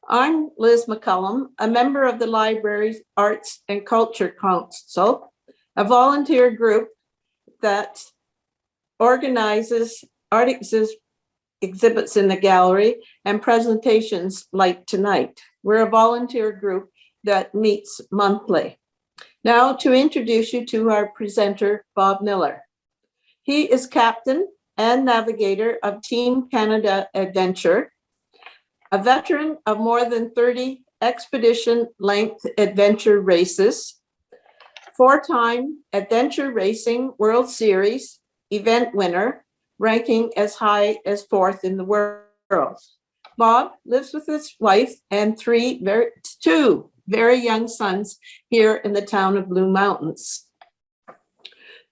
I'm Liz McCullum, a member of the Library's Arts and Culture Council, a volunteer group that organizes art exhibits in the gallery and presentations like tonight. We're a volunteer group that meets monthly. Now to introduce you to our presenter, Bob Miller. He is captain and navigator of Team Canada Adventure, a veteran of more than 30 expedition-length adventure races, four-time Adventure Racing World Series event winner, ranking as high as fourth in the world. Bob lives with his wife and two very young sons here in the town of Blue Mountains.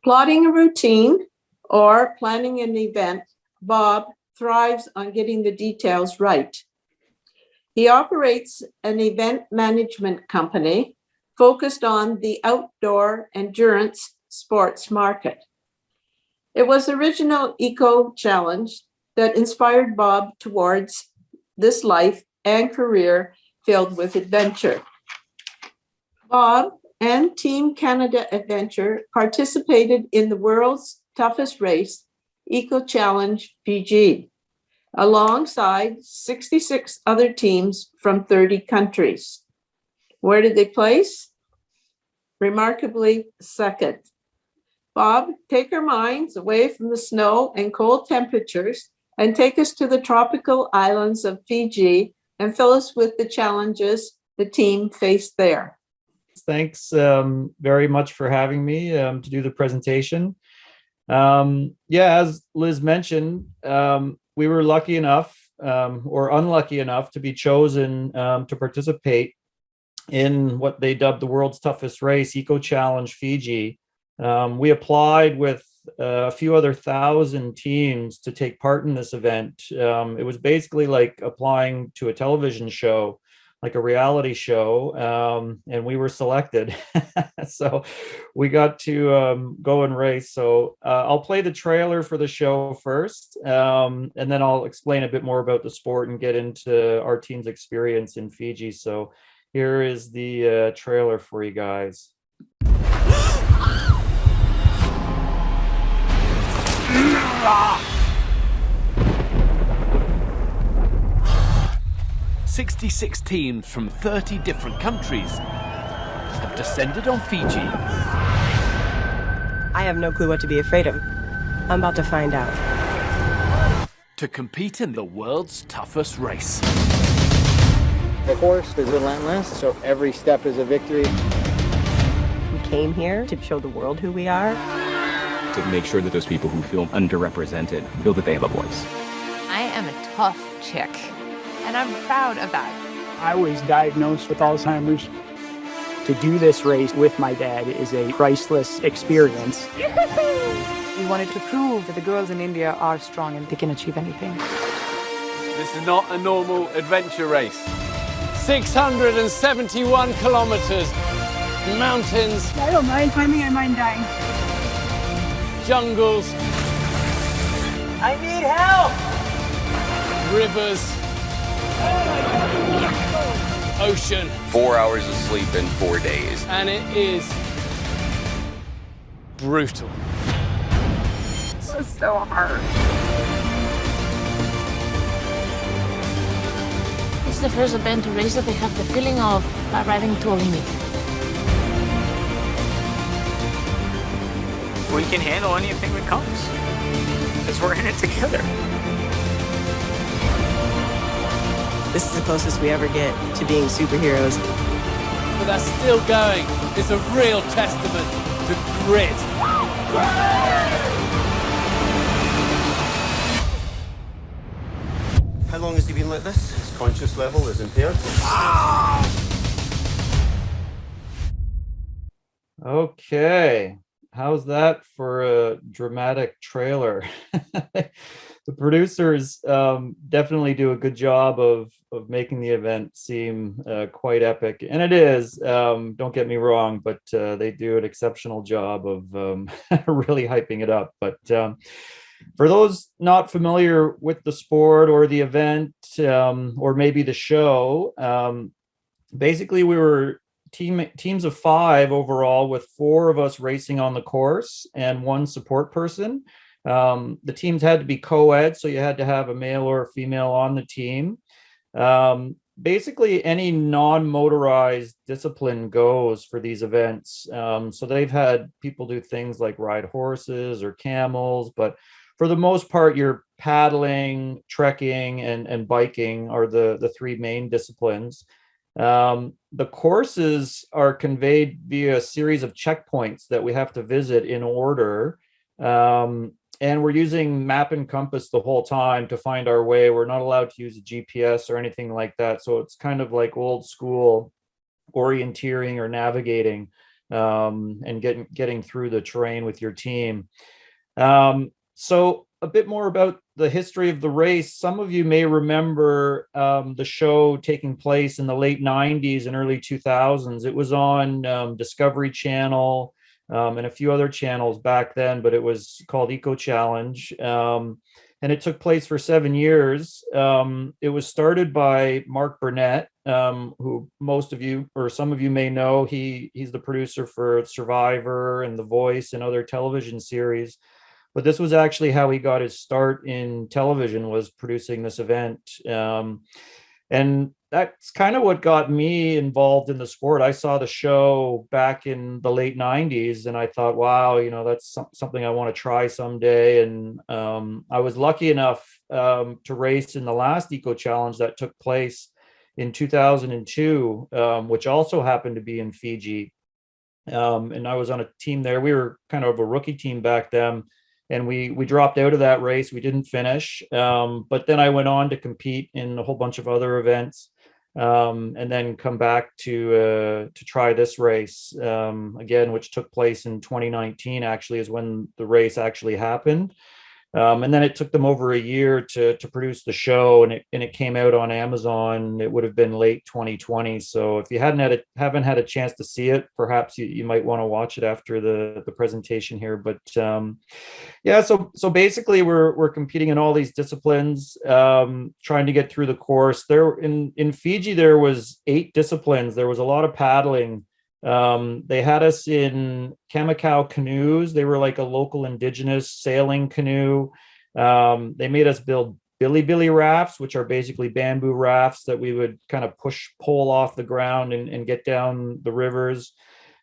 Plotting a routine or planning an event, Bob thrives on getting the details right. He operates an event management company focused on the outdoor endurance sports market. It was the original Eco Challenge that inspired Bob towards this life and career filled with adventure. Bob and Team Canada Adventure participated in the world's toughest race, Eco Challenge Fiji, alongside 66 other teams from 30 countries. Where did they place? Remarkably, second. Bob, take our minds away from the snow and cold temperatures and take us to the tropical islands of Fiji and fill us with the challenges the team faced there. Thanks very much for having me to do the presentation. As Liz mentioned, we were lucky enough or unlucky enough to be chosen to participate in what they dubbed the world's toughest race, Eco Challenge Fiji. We applied with a few other 1,000 teams to take part in this event. It was basically like applying to a television show, like a reality show, and we were selected. So we got to go and race. So I'll play the trailer for the show first, and then I'll explain a bit more about the sport and get into our team's experience in Fiji. So here is the trailer for you guys. 66 teams from 30 different countries have descended on Fiji. I have no clue what to be afraid of. I'm about to find out. To compete in the world's toughest race. The course is relentless, so every step is a victory. We came here to show the world who we are. To make sure that those people who feel underrepresented feel that they have a voice. I am a tough chick, and I'm proud of that. I was diagnosed with Alzheimer's. To do this race with my dad is a priceless experience. We wanted to prove that the girls in India are strong and they can achieve anything. This is not a normal adventure race. 671 kilometers, mountains. I don't mind climbing, I mind dying. Jungles. I need help! Rivers. Ocean. 4 hours of sleep in 4 days. And it is brutal. It was so hard. It's the first adventure race that I have the feeling of arriving to a limit. We can handle anything that comes, because we're in it together. This is the closest we ever get to being superheroes. But that's still going. It's a real testament to grit. How long has he been like this? His conscious level is impaired. Okay. How's that for a dramatic trailer? The producers definitely do a good job of making the event seem quite epic, and it is. Don't get me wrong, but they do an exceptional job of really hyping it up. But For those not familiar with the sport or the event, or maybe the show, basically we were teams of 5 overall, with 4 of us racing on the course and 1 support person. The teams had to be co-ed, so you had to have a male or a female on the team. Basically any non-motorized discipline goes for these events. So they've had people do things like ride horses or camels, but for the most part, you're paddling, trekking, and biking are the 3 main disciplines. The courses are conveyed via a series of checkpoints that we have to visit in order. And we're using map and compass the whole time to find our way. We're not allowed to use a GPS or anything like that. So it's kind of like old school orienteering or navigating, and getting through the terrain with your team. So a bit more about the history of the race. Some of you may remember the show taking place in the late 90s and early 2000s. It was on Discovery Channel, and a few other channels back then, but it was called Eco Challenge. And it took place for 7 years. It was started by Mark Burnett, who most of you or some of you may know. He's the producer for Survivor and The Voice and other television series. But this was actually how he got his start in television, was producing this event. And that's kind of what got me involved in the sport. I saw the show back in the late 90s and I thought, wow, that's something I want to try someday. And I was lucky enough to race in the last Eco Challenge that took place in 2002, which also happened to be in Fiji. And I was on a team there. We were kind of a rookie team back then. And we dropped out of that race. We didn't finish. But then I went on to compete in a whole bunch of other events, and then come back to try this race again, which took place in 2019. Actually, is when the race actually happened. And then it took them over a year to produce the show, and it came out on Amazon. It would have been late 2020. So if you haven't had a chance to see it, perhaps you might want to watch it after the presentation here. But yeah, so basically we're competing in all these disciplines, trying to get through the course. There in Fiji there was 8 disciplines. There was a lot of paddling. They had us in Kamikau canoes. They were like a local indigenous sailing canoe. They made us build billy rafts, which are basically bamboo rafts that we would kind of pole off the ground and get down the rivers.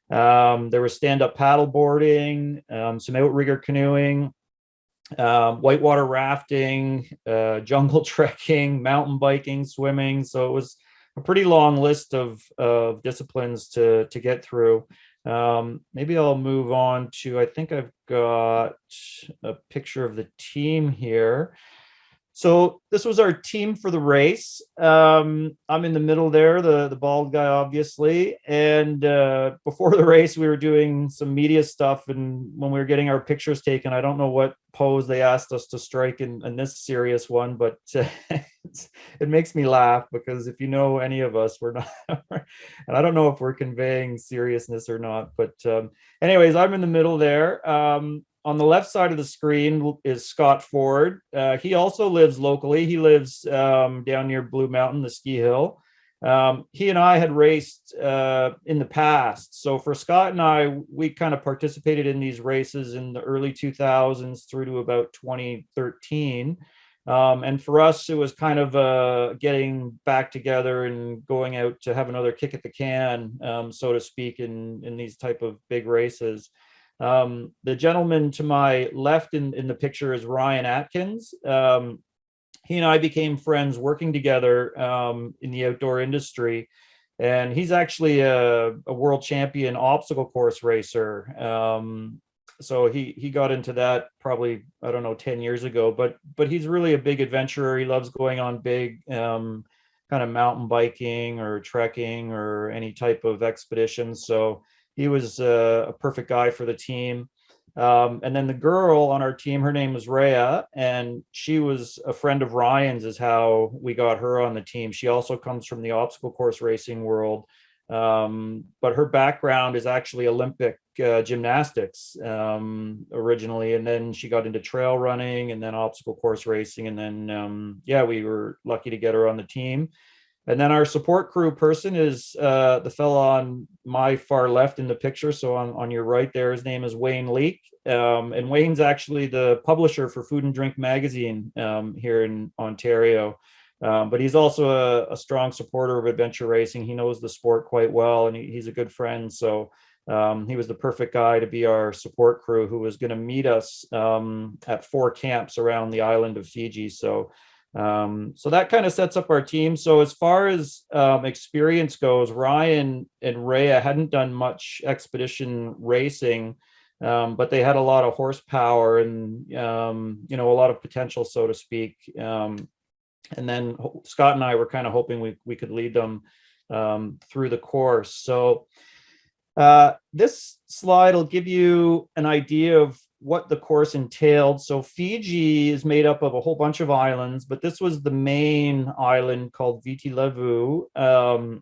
There was stand-up paddle boarding, some outrigger canoeing, whitewater rafting, jungle trekking, mountain biking, swimming. So it was a pretty long list of disciplines to get through. Maybe I'll move on to, I think I've got a picture of the team here. So this was our team for the race. I'm in the middle there, the bald guy, obviously. And before the race, we were doing some media stuff. And when we were getting our pictures taken, I don't know what pose they asked us to strike in this serious one, but it makes me laugh because if you know any of us, we're not, and I don't know if we're conveying seriousness or not. But anyways, I'm in the middle there. On the left side of the screen is Scott Ford. He also lives locally. He lives down near Blue Mountain, the ski hill. He and I had raced in the past. So for Scott and I, we kind of participated in these races in the early 2000s through to about 2013. And for us, it was kind of getting back together and going out to have another kick at the can, so to speak, in these type of big races. The gentleman to my left in the picture is Ryan Atkins. He and I became friends working together in the outdoor industry, and he's actually a world champion obstacle course racer. So he got into that probably, I don't know, 10 years ago, but he's really a big adventurer. He loves going on big kind of mountain biking or trekking or any type of expedition. So he was a perfect guy for the team. And then the girl on our team, her name was Rhea, and she was a friend of Ryan's, is how we got her on the team. She also comes from the obstacle course racing world. But her background is actually Olympic gymnastics originally, and then she got into trail running and then obstacle course racing, and then yeah, we were lucky to get her on the team. And then our support crew person is the fellow on my far left in the picture. So on your right there, his name is Wayne Leake. And Wayne's actually the publisher for Food and Drink magazine here in Ontario. But he's also a strong supporter of adventure racing. He knows the sport quite well, and he's a good friend. So he was the perfect guy to be our support crew, who was going to meet us at 4 camps around the island of Fiji. So that kind of sets up our team. So as far as experience goes, Ryan and Rhea hadn't done much expedition racing, but they had a lot of horsepower and a lot of potential, so to speak. And then Scott and I were kind of hoping we could lead them through the course. So this slide will give you an idea of what the course entailed. So Fiji is made up of a whole bunch of islands, but this was the main island called Viti Levu. And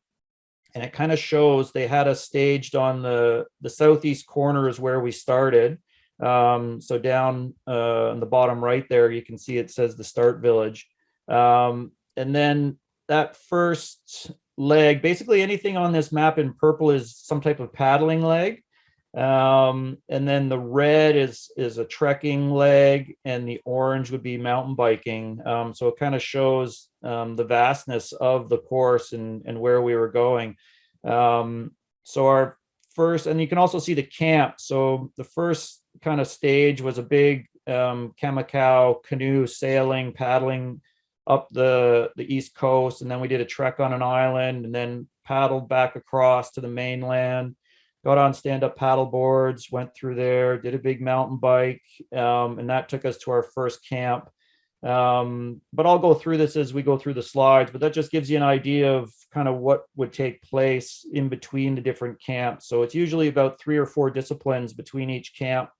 it kind of shows they had us staged on the southeast corner is where we started. So down in the bottom right there, you can see it says the start village. And then that first leg, basically anything on this map in purple is some type of paddling leg. And then the red is a trekking leg, and the orange would be mountain biking. So it kind of shows the vastness of the course and where we were going. So our first, and you can also see the camp. So the first kind of stage was a big Kamakaw canoe sailing, paddling up the east coast, and then we did a trek on an island and then paddled back across to the mainland, got on stand-up paddle boards, went through there, did a big mountain bike, and that took us to our first camp. But I'll go through this as we go through the slides, but that just gives you an idea of kind of what would take place in between the different camps. So it's usually about 3 or 4 disciplines between each camp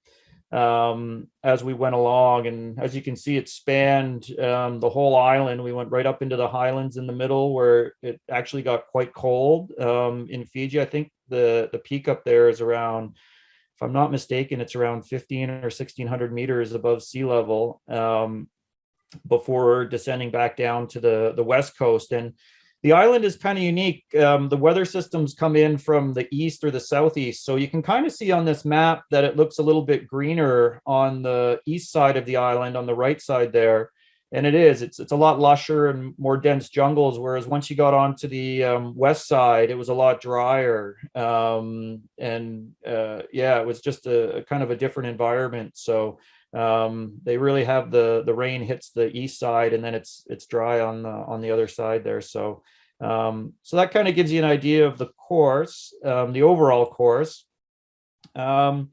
as we went along. And as you can see, it spanned the whole island. We went right up into the highlands in the middle, where it actually got quite cold in Fiji. I think the peak up there is around, if I'm not mistaken, it's around 15 or 1600 meters above sea level before descending back down to the west coast. And the island is kind of unique. The weather systems come in from the east or the southeast. So you can kind of see on this map that it looks a little bit greener on the east side of the island, on the right side there. And it's a lot lusher and more dense jungles. Whereas once you got onto the west side, it was a lot drier. It was just a kind of a different environment. So they really have the rain hits the east side, and then it's dry on the other side there. So that kind of gives you an idea of the course, the overall course. So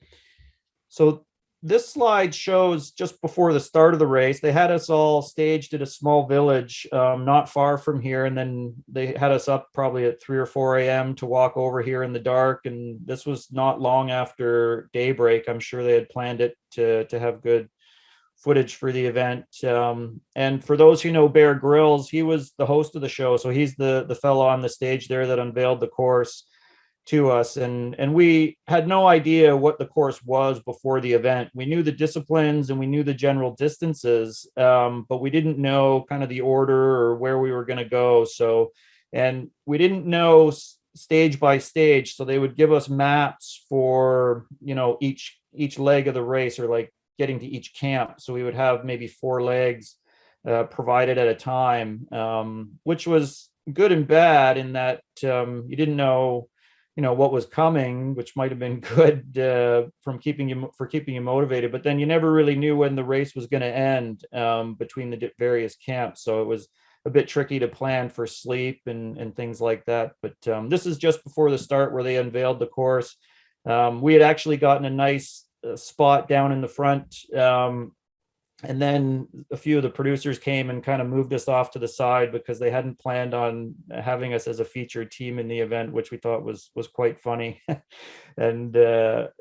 this slide shows just before the start of the race, they had us all staged at a small village not far from here, and then they had us up probably at 3 or 4 a.m. to walk over here in the dark. And this was not long after daybreak. I'm sure they had planned it to have good footage for the event. And for those who know Bear Grylls, he was the host of the show. So he's the fellow on the stage there that unveiled the course to us. And we had no idea what the course was before the event. We knew the disciplines and we knew the general distances, but we didn't know kind of the order or where we were going to go. So, and we didn't know stage by stage. So they would give us maps for, each leg of the race, or like getting to each camp. So we would have maybe 4 legs provided at a time, which was good and bad in that you didn't know what was coming, which might have been good for keeping you motivated, but then you never really knew when the race was going to end between the various camps. So it was a bit tricky to plan for sleep and things like that. But this is just before the start where they unveiled the course. We had actually gotten a nice spot down in the front, and then a few of the producers came and kind of moved us off to the side because they hadn't planned on having us as a featured team in the event, which we thought was quite funny. And it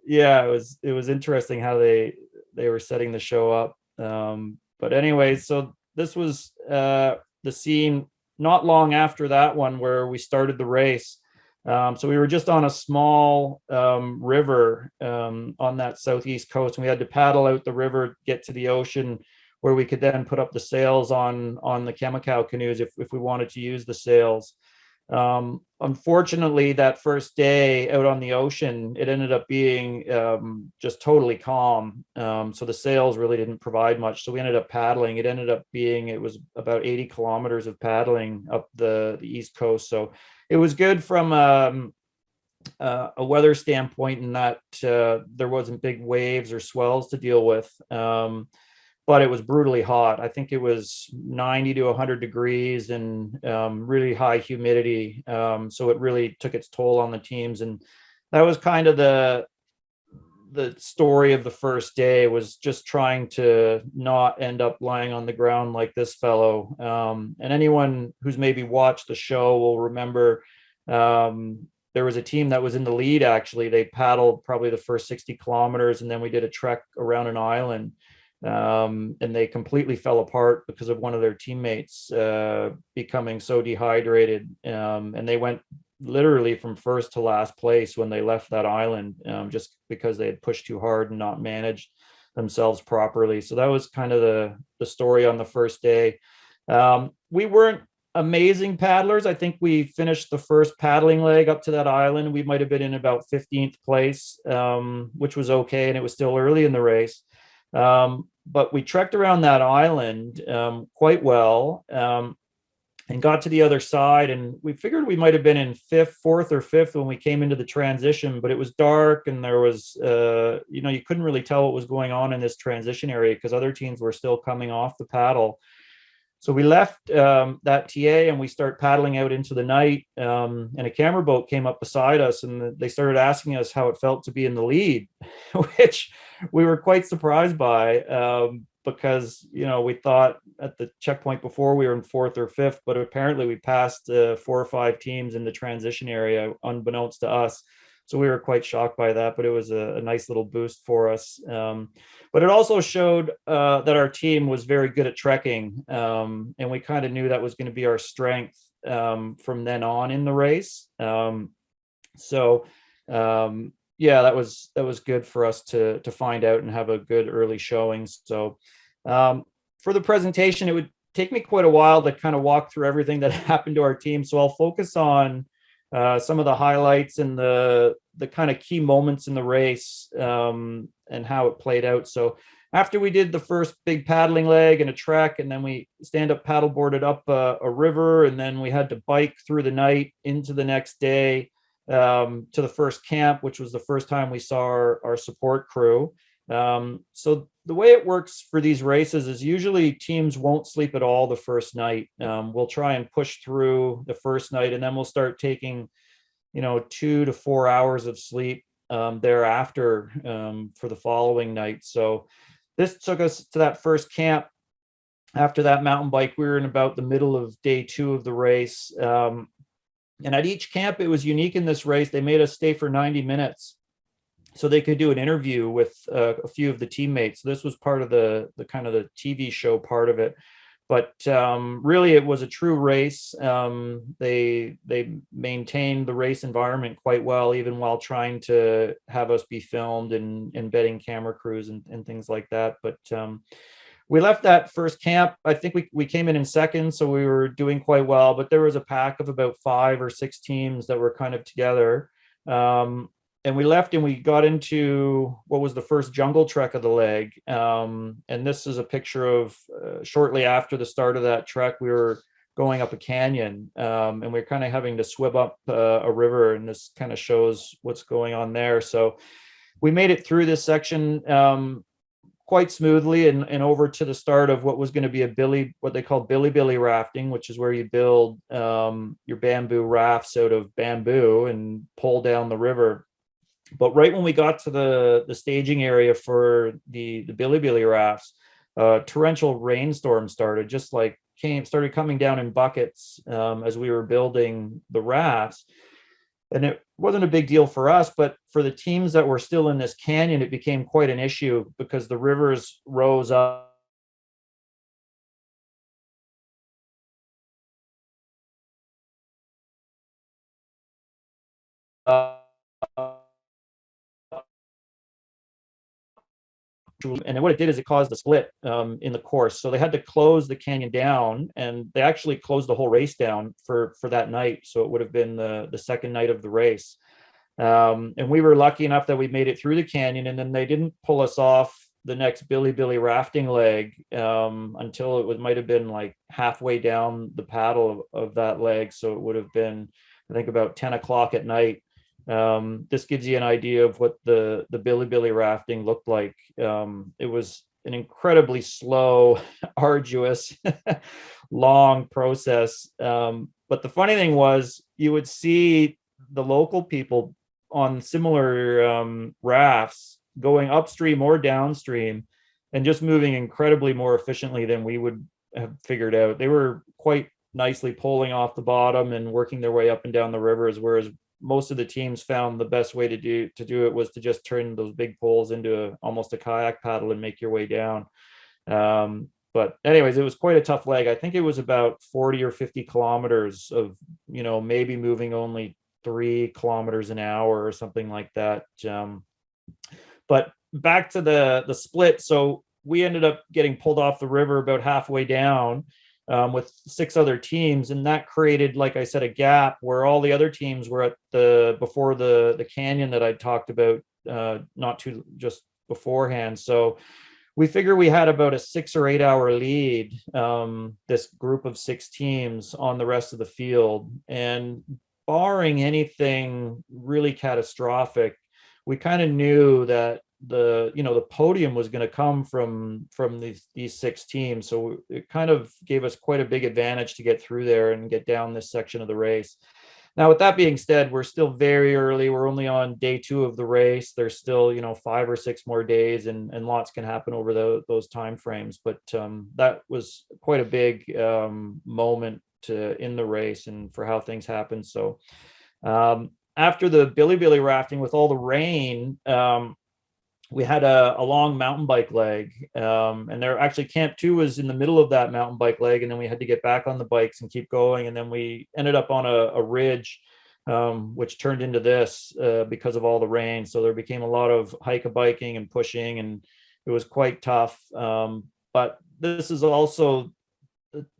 was interesting how they were setting the show up. But anyway, so this was the scene not long after that one where we started the race. So we were just on a small river on that southeast coast, and we had to paddle out the river, get to the ocean, where we could then put up the sails on the Chemical canoes if we wanted to use the sails. Unfortunately, that first day out on the ocean, it ended up being just totally calm. So the sails really didn't provide much. So we ended up paddling. It was about 80 kilometers of paddling up the East Coast. So it was good from a weather standpoint in that there wasn't big waves or swells to deal with. But it was brutally hot. I think it was 90 to 100 degrees and really high humidity. So it really took its toll on the teams. And that was kind of the story of the first day, was just trying to not end up lying on the ground like this fellow. And anyone who's maybe watched the show will remember there was a team that was in the lead, actually. They paddled probably the first 60 kilometers, and then we did a trek around an island. And they completely fell apart because of one of their teammates becoming so dehydrated. And they went literally from first to last place when they left that island, just because they had pushed too hard and not managed themselves properly. So that was kind of the story on the first day. We weren't amazing paddlers. I think we finished the first paddling leg up to that island. We might have been in about 15th place, which was okay. And it was still early in the race. But we trekked around that island quite well, and got to the other side, and we figured we might have been in fourth or fifth when we came into the transition, but it was dark, and there was you couldn't really tell what was going on in this transition area because other teams were still coming off the paddle. So we left that TA and we start paddling out into the night, and a camera boat came up beside us, and they started asking us how it felt to be in the lead, which we were quite surprised by, because we thought at the checkpoint before we were in fourth or fifth, but apparently we passed 4 or 5 teams in the transition area unbeknownst to us. So we were quite shocked by that, but it was a nice little boost for us. But it also showed that our team was very good at trekking, and we kind of knew that was going to be our strength from then on in the race. Yeah, that was good for us to find out and have a good early showing. So for the presentation, it would take me quite a while to kind of walk through everything that happened to our team. So I'll focus on some of the highlights and the kind of key moments in the race, and how it played out. So after we did the first big paddling leg and a trek, and then we stand-up paddleboarded up a river, and then we had to bike through the night into the next day to the first camp, which was the first time we saw our support crew. So the way it works for these races is usually teams won't sleep at all the first night. We'll try and push through the first night, and then we'll start taking 2 to 4 hours of sleep thereafter for the following night. So this took us to that first camp. After that mountain bike, we were in about the middle of day 2 of the race. And at each camp, it was unique in this race. They made us stay for 90 minutes so they could do an interview with a few of the teammates. So this was part of the kind of the TV show part of it. But really, it was a true race. They maintained the race environment quite well, even while trying to have us be filmed and embedding camera crews and things like that. But we left that first camp. I think we came in second, so we were doing quite well. But there was a pack of about 5 or 6 teams that were kind of together. And we left and we got into what was the first jungle trek of the leg. And this is a picture of shortly after the start of that trek, we were going up a canyon, and we we're kind of having to swim up a river. And this kind of shows what's going on there. So we made it through this section quite smoothly and over to the start of what was going to be what they call billy rafting, which is where you build your bamboo rafts out of bamboo and pull down the river. But right when we got to the staging area for the billy rafts, torrential rainstorm started, started coming down in buckets as we were building the rafts. And it wasn't a big deal for us, but for the teams that were still in this canyon, it became quite an issue because the rivers rose up and what it did is it caused a split in the course. So they had to close the canyon down, and they actually closed the whole race down for that night. So it would have been the second night of the race. And we were lucky enough that we made it through the canyon, and then they didn't pull us off the next Billy rafting leg until it might have been like halfway down the paddle of that leg. So it would have been, I think, about 10 o'clock at night. This gives you an idea of what the Billy rafting looked like. It was an incredibly slow, arduous, long process. But the funny thing was, you would see the local people on similar rafts going upstream or downstream and just moving incredibly more efficiently than we would have figured out. They were quite nicely pulling off the bottom and working their way up and down the rivers, whereas most of the teams found the best way to do it was to just turn those big poles into almost a kayak paddle and make your way down. But anyways, it was quite a tough leg. I think it was about 40 or 50 kilometers of, maybe moving only 3 kilometers an hour or something like that. But back to the split. So we ended up getting pulled off the river about halfway down with 6 other teams, and that created, like I said, a gap where all the other teams were at before the canyon that I talked about not too just beforehand. So we figure we had about a 6 or 8 hour lead, this group of 6 teams, on the rest of the field. And barring anything really catastrophic, we kind of knew that the podium was going to come from these 6 teams. So it kind of gave us quite a big advantage to get through there and get down this section of the race. Now, with that being said, we're still very early. We're only on day 2 of the race. There's still 5 or 6 more days, and lots can happen over those time frames. But that was quite a big moment in the race and for how things happened. So after the Billy rafting with all the rain, we had a long mountain bike leg, and there actually Camp 2 was in the middle of that mountain bike leg, and then we had to get back on the bikes and keep going, and then we ended up on a ridge, which turned into this because of all the rain. So there became a lot of hike-a-biking and pushing, and it was quite tough. But this is also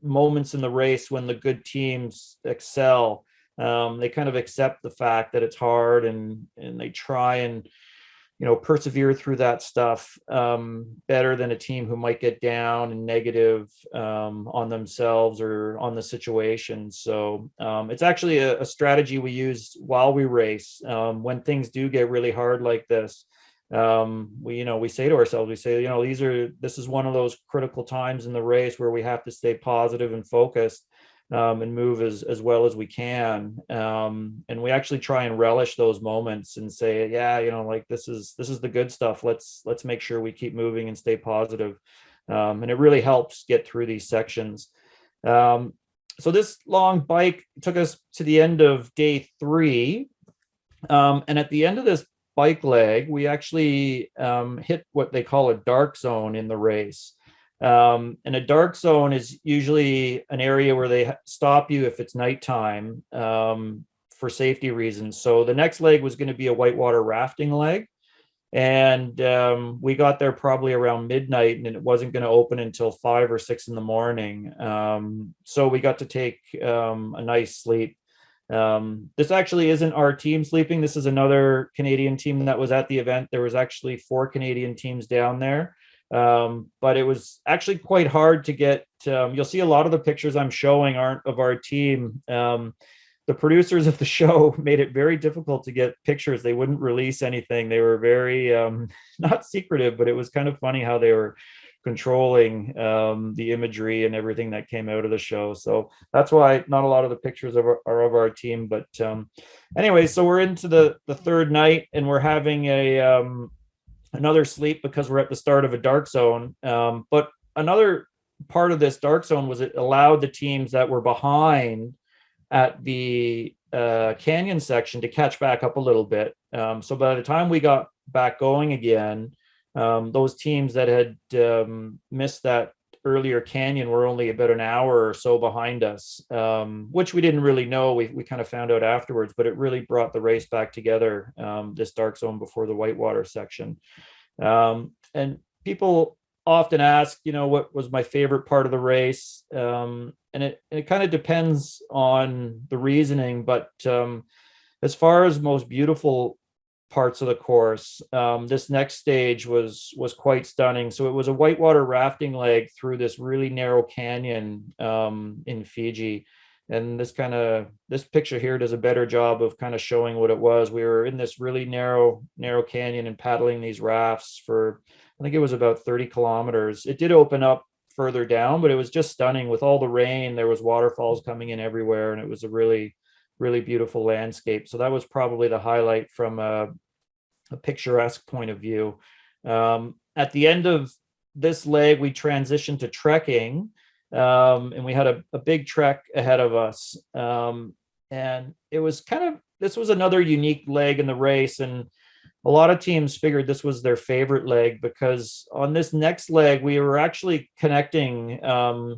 moments in the race when the good teams excel. They kind of accept the fact that it's hard, and they try and persevere through that stuff better than a team who might get down and negative on themselves or on the situation. So it's actually a strategy we use while we race. When things do get really hard like this, we say to ourselves, this is one of those critical times in the race where we have to stay positive and focused, and move as well as we can. And we actually try and relish those moments and say, this is the good stuff. Let's make sure we keep moving and stay positive. And it really helps get through these sections. So this long bike took us to the end of day 3. And at the end of this bike leg, we actually hit what they call a dark zone in the race. And a dark zone is usually an area where they stop you if it's nighttime for safety reasons. So the next leg was going to be a whitewater rafting leg. And we got there probably around midnight, and it wasn't going to open until 5 or 6 in the morning. So we got to take a nice sleep. This actually isn't our team sleeping. This is another Canadian team that was at the event. There was actually 4 Canadian teams down there. But it was actually quite hard to get. You'll see a lot of the pictures I'm showing aren't of our team. The producers of the show made it very difficult to get pictures. They wouldn't release anything. They were very not secretive, but it was kind of funny how they were controlling the imagery and everything that came out of the show. So that's why not a lot of the pictures are of our team. But anyway, so we're into the 3rd night, and we're having another sleep because we're at the start of a dark zone. But another part of this dark zone was it allowed the teams that were behind at the canyon section to catch back up a little bit. So by the time we got back going again, those teams that had missed that earlier canyon were only about an hour or so behind us, which we didn't really know. We kind of found out afterwards, but it really brought the race back together, this dark zone before the whitewater section. And people often ask, what was my favorite part of the race? And it kind of depends on the reasoning, but as far as most beautiful parts of the course, this next stage was quite stunning. So it was a whitewater rafting leg through this really narrow canyon in Fiji. And this picture here does a better job of kind of showing what it was. We were in this really narrow canyon and paddling these rafts for, I think it was about 30 kilometers. It did open up further down, but it was just stunning with all the rain. There was waterfalls coming in everywhere, and it was a really, really beautiful landscape. So that was probably the highlight from a picturesque point of view. At the end of this leg, we transitioned to trekking, and we had a big trek ahead of us. And it was this was another unique leg in the race. And a lot of teams figured this was their favorite leg, because on this next leg, we were actually connecting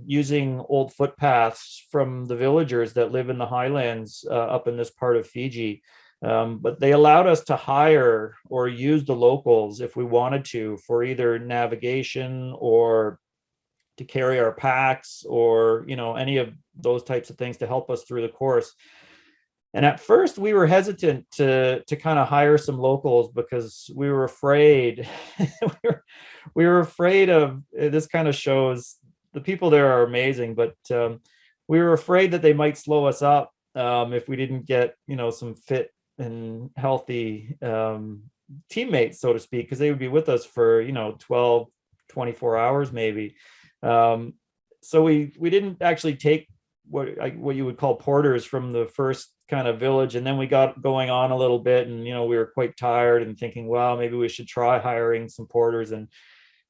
using old footpaths from the villagers that live in the highlands up in this part of Fiji. But they allowed us to hire or use the locals if we wanted to, for either navigation or to carry our packs, or any of those types of things to help us through the course. And at first we were hesitant to kind of hire some locals, because we were afraid. we were afraid of, this kind of shows the people there are amazing, but we were afraid that they might slow us up if we didn't get some fit and healthy teammates, so to speak, because they would be with us for 12, 24 hours maybe. So we didn't actually take what you would call porters from the first kind of village, and then we got going on a little bit, and we were quite tired and thinking, well, maybe we should try hiring some porters. And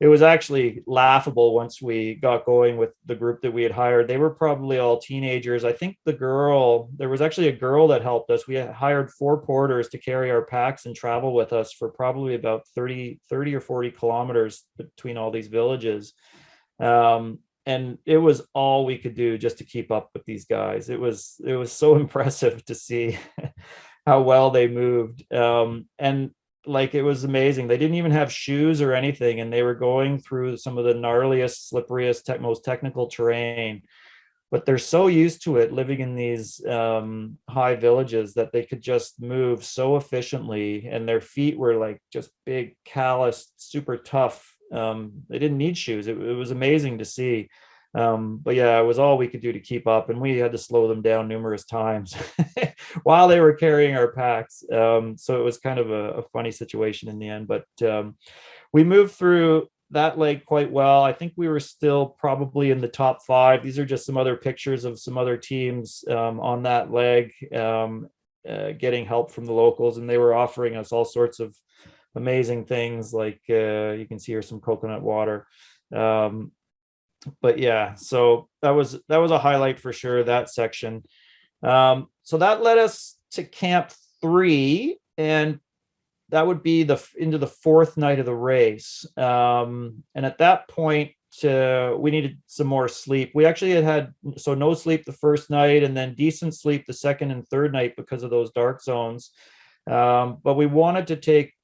it was actually laughable once we got going with the group that we had hired. They were probably all teenagers. I think there was actually a girl that helped us. We had hired 4 porters to carry our packs and travel with us for probably about 30 or 40 kilometers between all these villages. And it was all we could do just to keep up with these guys. It was so impressive to see how well they moved. And like, it was amazing. They didn't even have shoes or anything, and they were going through some of the gnarliest, slipperiest, most technical terrain. But they're so used to it, living in these high villages, that they could just move so efficiently, and their feet were like just big, calloused, super tough. They didn't need shoes. It was amazing to see. But yeah, it was all we could do to keep up, and we had to slow them down numerous times while they were carrying our packs. So it was kind of a funny situation in the end, but we moved through that leg quite well. I think we were still probably in the top 5. These are just some other pictures of some other teams on that leg, getting help from the locals, and they were offering us all sorts of amazing things, like you can see here some coconut water. But yeah, so that was a highlight for sure, that section. So that led us to camp 3, and that would be into the 4th night of the race. And at that point, we needed some more sleep. We actually had no sleep the first night, and then decent sleep the second and third night because of those dark zones. But we wanted to take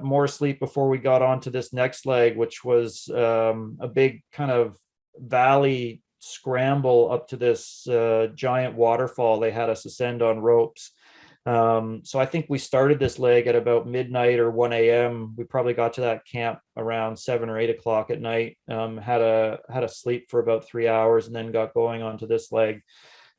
more sleep before we got onto this next leg, which was a big kind of valley scramble up to this giant waterfall. They had us ascend on ropes. So I think we started this leg at about midnight or 1 a.m. We probably got to that camp around 7 or 8 o'clock at night, had a sleep for about 3 hours, and then got going onto this leg.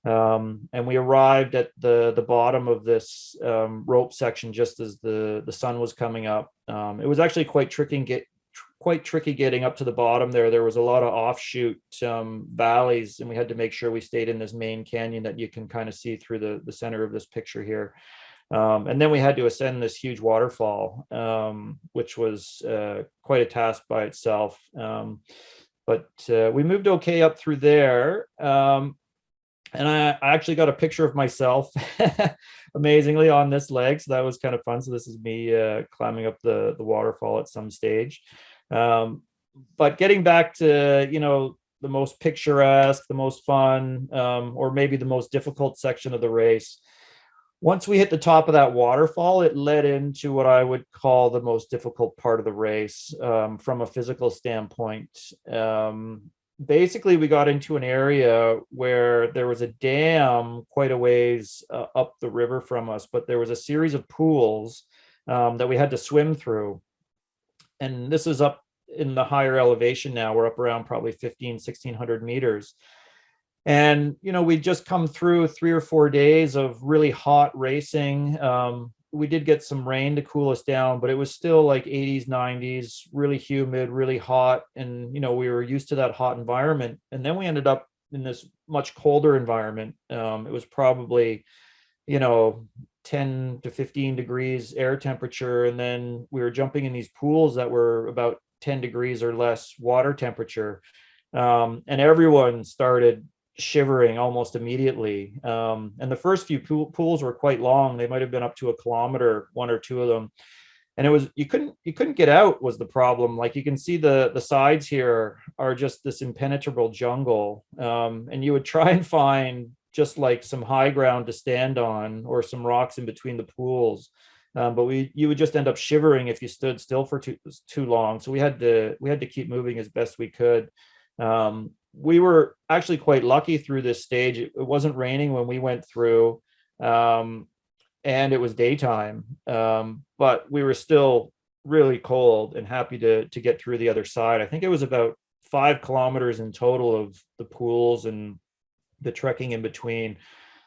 And we arrived at the bottom of this rope section just as the sun was coming up. It was actually quite tricky getting up to the bottom there. There was a lot of offshoot valleys, and we had to make sure we stayed in this main canyon that you can kind of see through the center of this picture here. And then we had to ascend this huge waterfall, which was quite a task by itself. But we moved okay up through there. And I actually got a picture of myself amazingly on this leg. So that was kind of fun. So this is me climbing up the waterfall at some stage. But getting back to, the most picturesque, the most fun, or maybe the most difficult section of the race. Once we hit the top of that waterfall, it led into what I would call the most difficult part of the race, from a physical standpoint. Basically, we got into an area where there was a dam quite a ways up the river from us, but there was a series of pools that we had to swim through. And this is up in the higher elevation now. We're up around probably 1,600 meters. And, we'd just come through 3 or 4 days of really hot racing. We did get some rain to cool us down, but it was still like 80s, 90s, really humid, really hot. And, we were used to that hot environment. And then we ended up in this much colder environment. It was probably, 10 to 15 degrees air temperature. And then we were jumping in these pools that were about 10 degrees or less water temperature. And everyone started shivering almost immediately. And the first few pools were quite long. They might have been up to a kilometer, 1 or 2 of them. And it was, you couldn't get out was the problem. Like you can see the sides here are just this impenetrable jungle. And you would try and find just like some high ground to stand on or some rocks in between the pools. But you would just end up shivering if you stood still for too long. So we had to keep moving as best we could. We were actually quite lucky through this stage. It wasn't raining when we went through, and it was daytime, but we were still really cold and happy to get through the other side. I think it was about 5 kilometers in total of the pools and the trekking in between.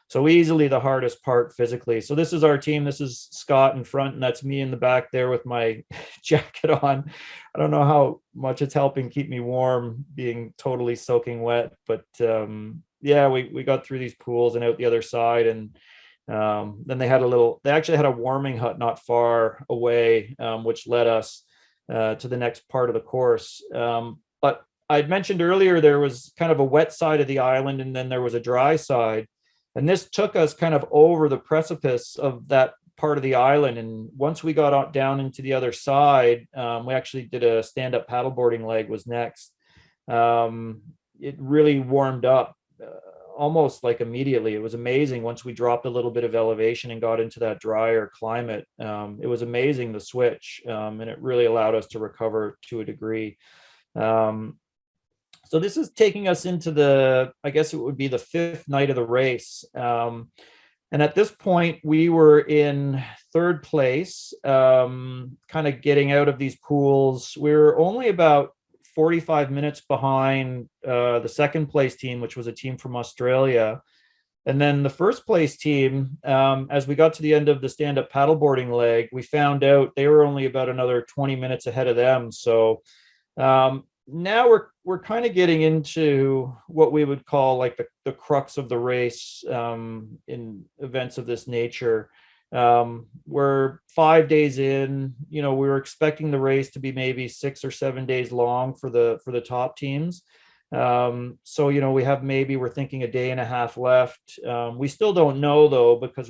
So easily the hardest part physically. So this is our team. This is Scott in front, and that's me in the back there with my jacket on. I don't know how much it's helping keep me warm being totally soaking wet, but yeah, we got through these pools and out the other side. And then they actually had a warming hut not far away, which led us to the next part of the course. But I'd mentioned earlier, there was kind of a wet side of the island, and then there was a dry side. And this took us kind of over the precipice of that part of the island. And once we got down into the other side, we actually did a stand-up paddleboarding leg was next. It really warmed up almost like immediately. It was amazing once we dropped a little bit of elevation and got into that drier climate. It was amazing, the switch, and it really allowed us to recover to a degree. So this is taking us into I guess it would be the 5th night of the race. And at this point, we were in 3rd place, kind of getting out of these pools. We were only about 45 minutes behind the 2nd place team, which was a team from Australia. And then the 1st place team, as we got to the end of the stand-up paddleboarding leg, we found out they were only about another 20 minutes ahead of them. So now we're kind of getting into what we would call like the crux of the race in events of this nature. We're 5 days in. We were expecting the race to be maybe 6 or 7 days long for the top teams. So we're thinking a day and a half left. We still don't know though, because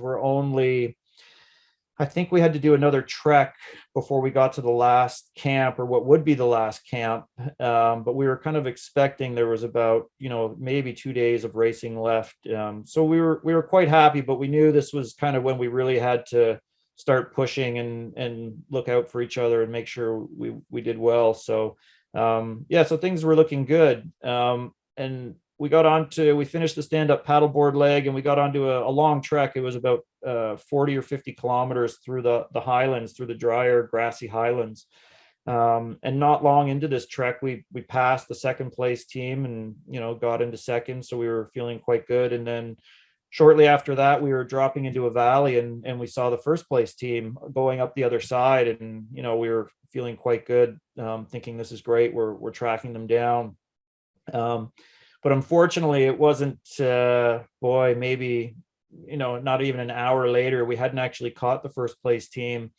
I think we had to do another trek before we got to the last camp, or what would be the last camp. But we were kind of expecting there was about, maybe 2 days of racing left. So we were quite happy, but we knew this was kind of when we really had to start pushing and look out for each other and make sure we did well. So so things were looking good. And we finished the stand-up paddleboard leg, and we got onto a long trek. It was about 40 or 50 kilometers through the highlands, through the drier, grassy highlands. And not long into this trek, we passed the 2nd place team and, got into 2nd. So we were feeling quite good. And then shortly after that, we were dropping into a valley, and we saw the 1st place team going up the other side. And, we were feeling quite good, thinking this is great. We're tracking them down. But unfortunately, it wasn't, maybe, not even an hour later, we hadn't actually caught the 1st place team,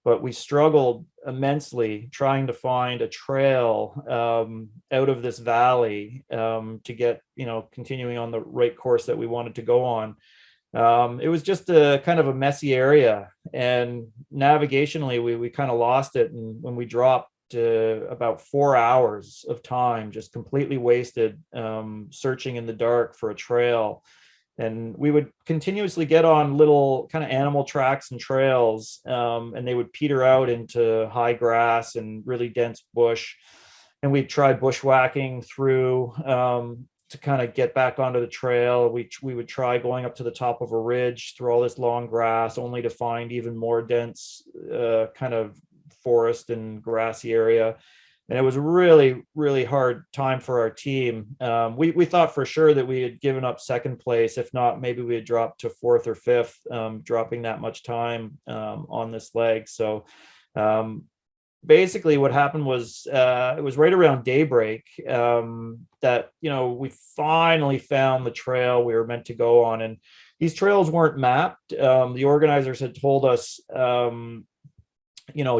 but we struggled immensely trying to find a trail out of this valley to get, continuing on the right course that we wanted to go on. It was just a kind of a messy area, and navigationally, we kind of lost it. And when we dropped about 4 hours of time, just completely wasted, searching in the dark for a trail. And we would continuously get on little kind of animal tracks and trails, and they would peter out into high grass and really dense bush. And we'd try bushwhacking through, to kind of get back onto the trail. We would try going up to the top of a ridge through all this long grass, only to find even more dense kind of forest and grassy area. And it was a really, really hard time for our team. We thought for sure that we had given up second place. If not, maybe we had dropped to fourth or fifth, dropping that much time on this leg. So basically what happened was, it was right around daybreak, that, we finally found the trail we were meant to go on. And these trails weren't mapped. The organizers had told us,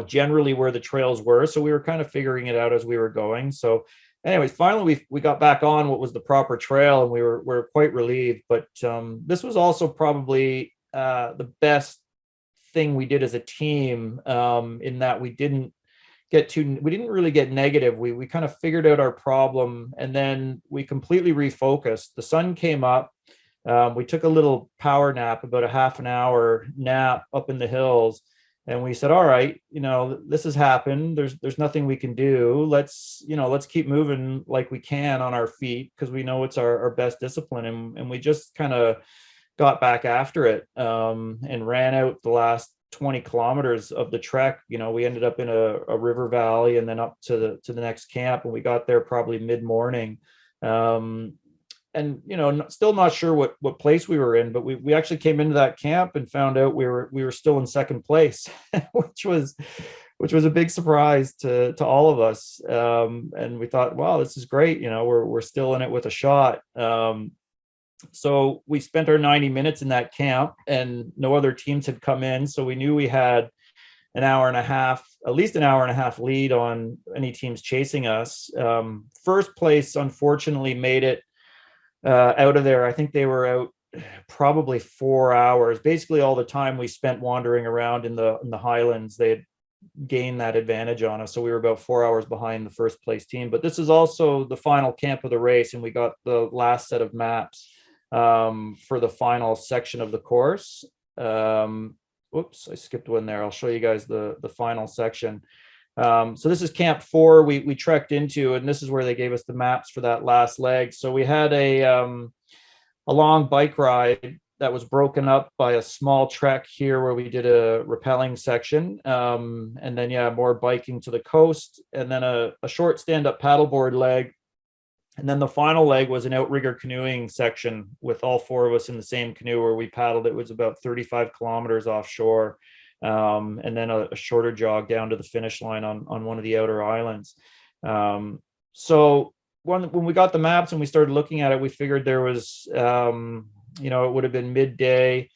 generally where the trails were. So we were kind of figuring it out as we were going. So anyways, finally we got back on what was the proper trail, and we were quite relieved. But this was also probably the best thing we did as a team, in that we didn't really get negative. We kind of figured out our problem, and then we completely refocused. The sun came up. We took a little power nap, about a half an hour nap up in the hills. And we said, all right, this has happened. There's nothing we can do. Let's keep moving like we can on our feet, because we know it's our best discipline. And we just kind of got back after it, and ran out the last 20 kilometers of the trek. We ended up in a river valley, and then up to the next camp. And we got there probably mid-morning. And still not sure what place we were in, but we actually came into that camp and found out we were still in second place, which was a big surprise to all of us. And we thought, wow, this is great. We're still in it with a shot. So we spent our 90 minutes in that camp, and no other teams had come in. So we knew we had at least an hour and a half lead on any teams chasing us. First place, unfortunately, made it out of there. I think they were out probably 4 hours. Basically, all the time we spent wandering around in the highlands, they had gained that advantage on us. So we were about 4 hours behind the first place team. But this is also the final camp of the race, and we got the last set of maps for the final section of the course. Whoops, I skipped one there. I'll show you guys the final section. So this is camp 4 we trekked into, and this is where they gave us the maps for that last leg. So we had a long bike ride that was broken up by a small trek here where we did a rappelling section, and then more biking to the coast, and then a short stand-up paddleboard leg. And then the final leg was an outrigger canoeing section with all 4 of us in the same canoe, where we paddled. It was about 35 kilometers offshore. And then a shorter jog down to the finish line on one of the outer islands. So when we got the maps and we started looking at it, we figured there was, it would have been midday,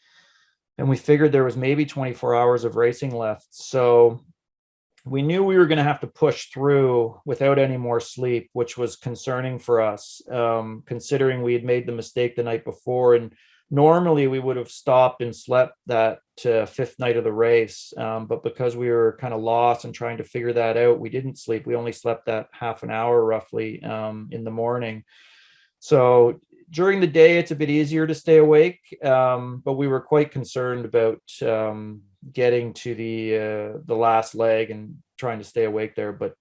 and we figured there was maybe 24 hours of racing left. So we knew we were going to have to push through without any more sleep, which was concerning for us, considering we had made the mistake the night before. And normally we would have stopped and slept that fifth night of the race. But because we were kind of lost and trying to figure that out, we didn't sleep. We only slept that half an hour roughly in the morning. So during the day, it's a bit easier to stay awake. But we were quite concerned about getting to the last leg and trying to stay awake there. But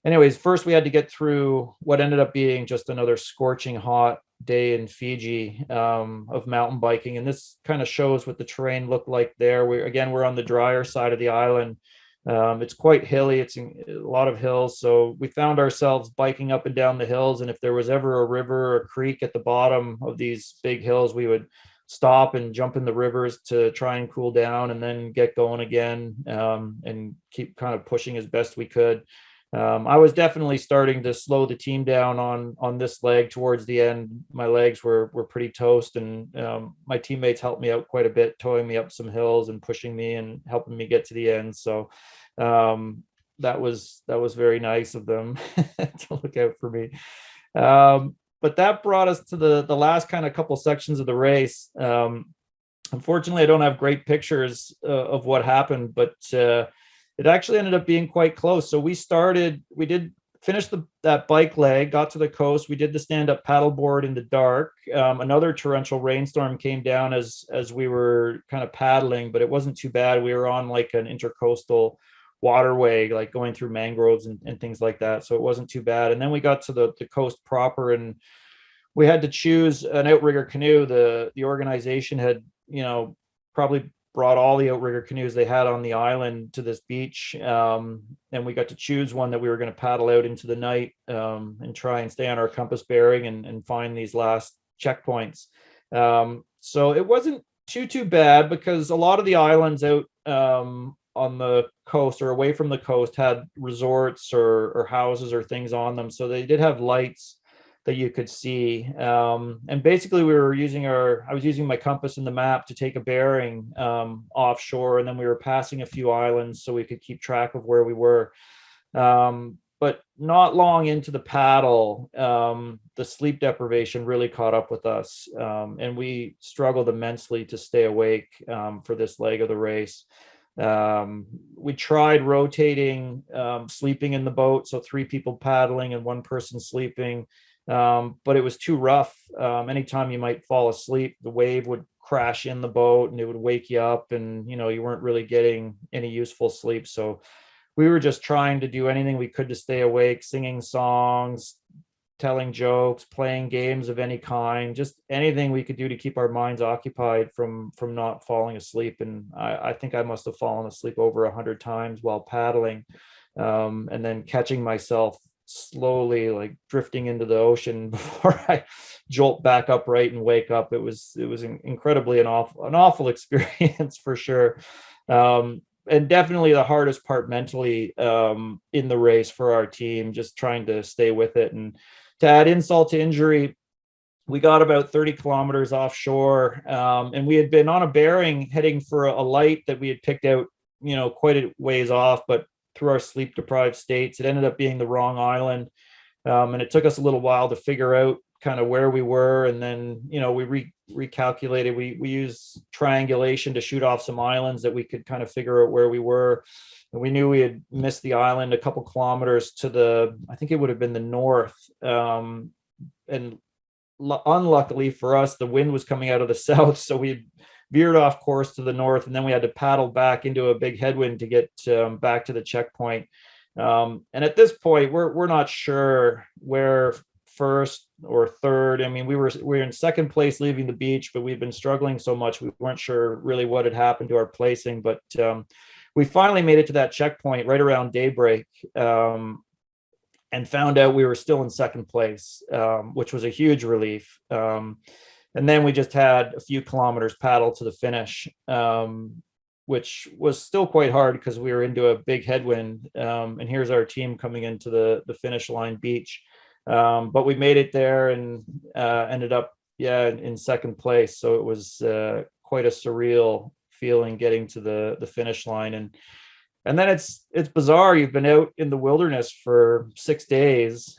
anyways, first we had to get through what ended up being just another scorching hot day in Fiji of mountain biking. And this kind of shows what the terrain looked like there. We're on the drier side of the island. It's quite hilly. It's a lot of hills. So we found ourselves biking up and down the hills. And if there was ever a river or a creek at the bottom of these big hills, we would stop and jump in the rivers to try and cool down, and then get going again, and keep kind of pushing as best we could. I was definitely starting to slow the team down on this leg towards the end. My legs were pretty toast, and my teammates helped me out quite a bit, towing me up some hills and pushing me and helping me get to the end. So that was very nice of them to look out for me. But that brought us to the last kind of couple sections of the race. Unfortunately, I don't have great pictures of what happened, but it actually ended up being quite close. So we did finish that bike leg, got to the coast. We did the stand-up paddleboard in the dark. Another torrential rainstorm came down as we were kind of paddling, but it wasn't too bad. We were on like an intercoastal waterway, like going through mangroves and things like that. So it wasn't too bad. And then we got to the coast proper, and we had to choose an outrigger canoe. The organization had, probably brought all the outrigger canoes they had on the island to this beach. And we got to choose one that we were going to paddle out into the night and try and stay on our compass bearing and find these last checkpoints. So it wasn't too bad, because a lot of the islands out on the coast or away from the coast had resorts or houses or things on them. So they did have lights that you could see. And basically I was using my compass and the map to take a bearing offshore, and then we were passing a few islands so we could keep track of where we were. But not long into the paddle, the sleep deprivation really caught up with us, and we struggled immensely to stay awake for this leg of the race. We tried rotating, sleeping in the boat, so 3 people paddling and 1 person sleeping. But it was too rough. Anytime you might fall asleep, the wave would crash in the boat and it would wake you up, and you weren't really getting any useful sleep. So we were just trying to do anything we could to stay awake, singing songs, telling jokes, playing games of any kind, just anything we could do to keep our minds occupied from not falling asleep. And I think I must have fallen asleep over 100 times while paddling, and then catching myself slowly like drifting into the ocean before I jolt back upright and wake up. It was incredibly an awful experience for sure. And definitely the hardest part mentally in the race for our team, just trying to stay with it. And to add insult to injury, we got about 30 kilometers offshore, and we had been on a bearing heading for a light that we had picked out, quite a ways off, but through our sleep deprived states, it ended up being the wrong island. And it took us a little while to figure out kind of where we were. And then, we recalculated, we used triangulation to shoot off some islands that we could kind of figure out where we were. And we knew we had missed the island a couple kilometers to I think it would have been the north. And unluckily for us, the wind was coming out of the south. So we veered off course to the north, and then we had to paddle back into a big headwind to get back to the checkpoint. And at this point, we're not sure where first or third. I mean, we were in second place leaving the beach, but we've been struggling so much we weren't sure really what had happened to our placing. But we finally made it to that checkpoint right around daybreak, and found out we were still in second place, which was a huge relief. And then we just had a few kilometers paddle to the finish, which was still quite hard because we were into a big headwind. And here's our team coming into the finish line beach. But we made it there and ended up, in second place. So it was quite a surreal feeling getting to the finish line. And then it's bizarre. You've been out in the wilderness for 6 days.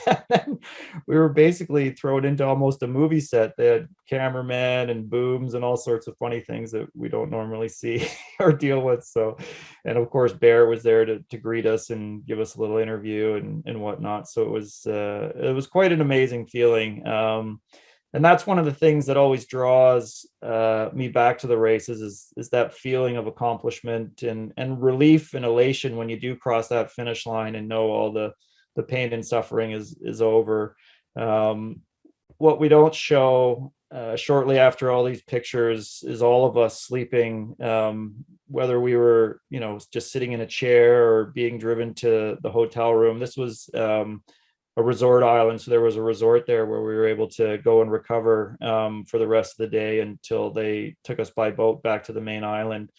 And then we were basically thrown into almost a movie set. They had cameramen and booms and all sorts of funny things that we don't normally see or deal with. So, and of course, Bear was there to greet us and give us a little interview and whatnot. So it was quite an amazing feeling. And that's one of the things that always draws me back to the races is that feeling of accomplishment and relief and elation when you do cross that finish line and know all the pain and suffering is over. What we don't show shortly after all these pictures is all of us sleeping, whether we were, just sitting in a chair or being driven to the hotel room. This was a resort island. So there was a resort there where we were able to go and recover for the rest of the day until they took us by boat back to the main island.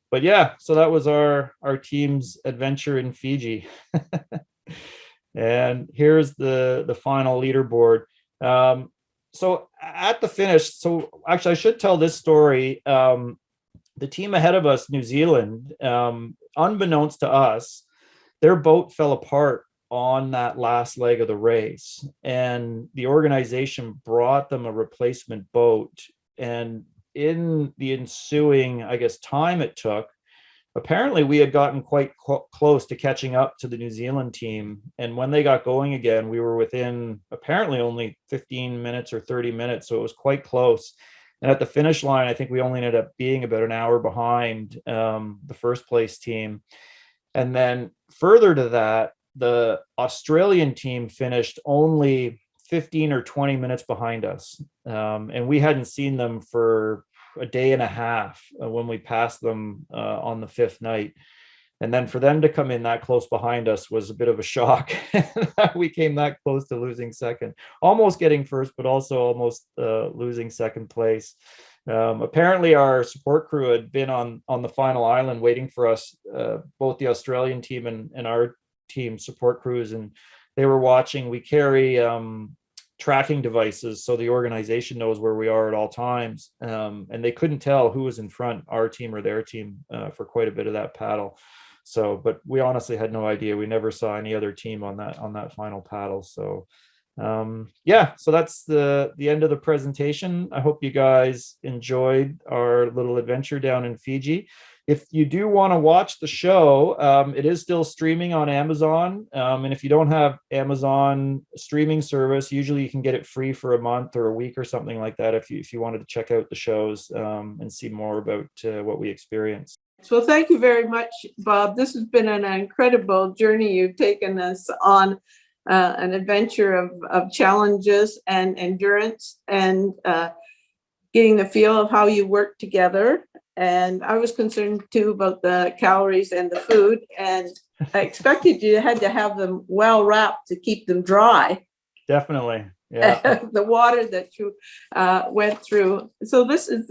But yeah, so that was our team's adventure in Fiji. And here's the final leaderboard. So at the finish, so actually I should tell this story. The team ahead of us, New Zealand, unbeknownst to us, their boat fell apart on that last leg of the race, and the organization brought them a replacement boat. And in the ensuing, I guess, time it took, apparently we had gotten quite close to catching up to the New Zealand team. And when they got going again, we were within apparently only 15 minutes or 30 minutes. So it was quite close. And at the finish line, I think we only ended up being about an hour behind the first place team. And then further to that, the Australian team finished only 15 or 20 minutes behind us. And we hadn't seen them for a day and a half when we passed them on the fifth night. And then for them to come in that close behind us was a bit of a shock. We came that close to losing second, almost getting first, but also almost losing second place. Apparently our support crew had been on the final island waiting for us, both the Australian team and our team support crews, and they were watching. We carry tracking devices so the organization knows where we are at all times, and they couldn't tell who was in front, our team or their team, for quite a bit of that paddle. So, but we honestly had no idea. We never saw any other team on that final paddle. So yeah, so that's the end of the presentation. I hope you guys enjoyed our little adventure down in Fiji. If you do want to watch the show, it is still streaming on Amazon. And if you don't have Amazon streaming service, usually you can get it free for a month or a week or something like that if you wanted to check out the shows and see more about what we experienced. So thank you very much, Bob. This has been an incredible journey. You've taken us on an adventure of challenges and endurance and getting the feel of how you work together. And I was concerned too about the calories and the food, and I expected you had to have them well wrapped to keep them dry. Definitely, yeah. The water that you went through. So this is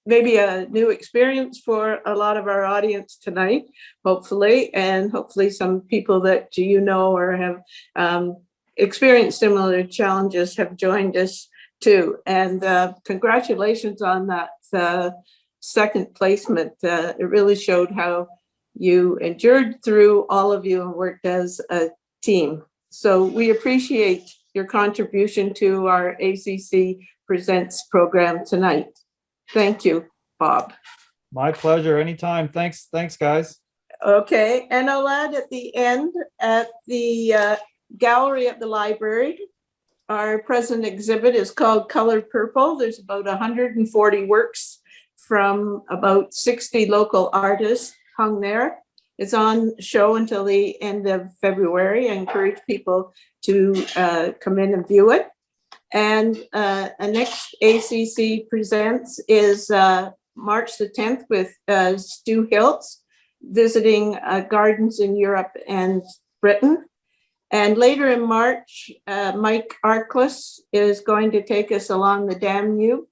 maybe a new experience for a lot of our audience tonight, hopefully, and hopefully some people that you know or have experienced similar challenges have joined us too. And congratulations on that second placement. It really showed how you endured through, all of you, and worked as a team. So we appreciate your contribution to our ACC Presents program tonight. Thank you, Bob. My pleasure. Anytime. Thanks, guys. Okay, and I'll add at the end, at the gallery at the library, our present exhibit is called Color Purple. There's about 140 works from about 60 local artists hung there. It's on show until the end of February. I encourage people to come in and view it. And next ACC Presents is March the 10th with Stu Hiltz, visiting gardens in Europe and Britain. And later in March, Mike Arkless is going to take us along the Danube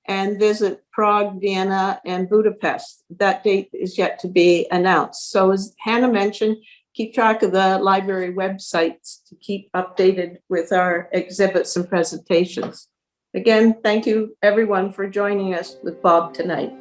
and visit Prague, Vienna, and Budapest. That date is yet to be announced. So as Hannah mentioned, keep track of the library websites to keep updated with our exhibits and presentations. Again, thank you everyone for joining us with Bob tonight.